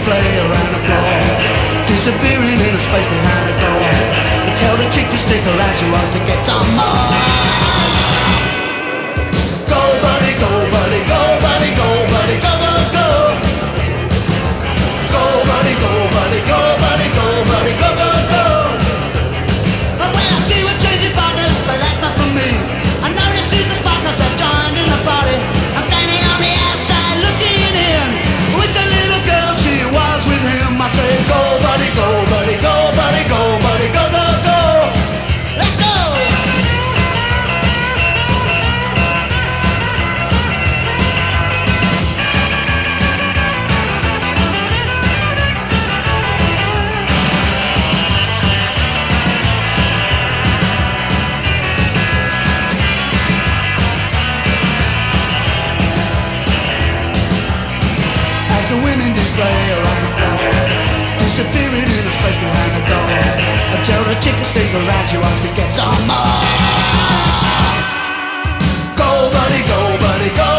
display around the floor, disappearing in the space behind the door. They tell the chick to stick around, she wants to get some more. Go buddy, go buddy, go buddy, go buddy, go go go. Go buddy, go buddy, go buddy, go buddy, go go go. Well, I see we're changing partners, but that's not for me. I notice she's the partners that joined in the party. I'm standing on the outside looking in. Wish a little girl she was with him. I say go buddy, go buddy, go buddy, go buddy, go go go. Let's go. As the women display around the floor, disappearing in the space behind the door. I tell the chick to stick around, she wants to get some more. Go buddy, go buddy, go